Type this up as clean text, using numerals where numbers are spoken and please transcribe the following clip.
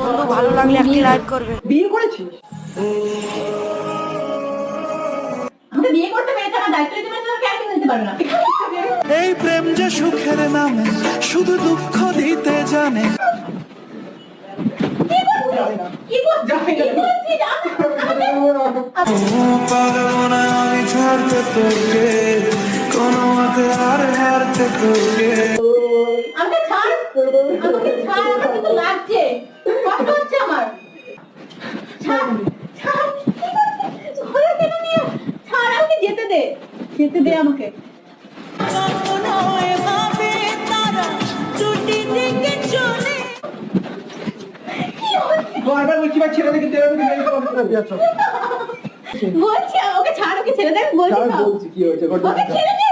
বন্ধু ভালো লাগলে একটি লাইক করবে। বিয়ে করেছিস? আমাকে বিয়ে করতে পেরেছে, আমার দায়িত্ব নিতে পেরেছে, কেন নিতে পারবে না? এই প্রেম যে সুখের নামে শুধু দুঃখ দিতে জানে। পারবো না আমি ছাড়তে তোকে, কোনো মতে আর হারতে তোকে। আমাকে ছাড়, আমাকে ছাড়, আমার কিন্তু লাগছে, কষ্ট হচ্ছে আমার। ছাড়, ছাড়, ধরে কেন নিয়ে? ছাড়, আমাকে যেতে দে, যেতে দে আমাকে। বারবার বলছি ভাই ছেড়ে দেখে তেরা মেরে কমপ্লিট দিয়েছো। বলছি ওকে ছাড়, ওকে ছেড়ে দে, বলছি বলছি কি হয়েছে? ওকে ছেড়ে দে।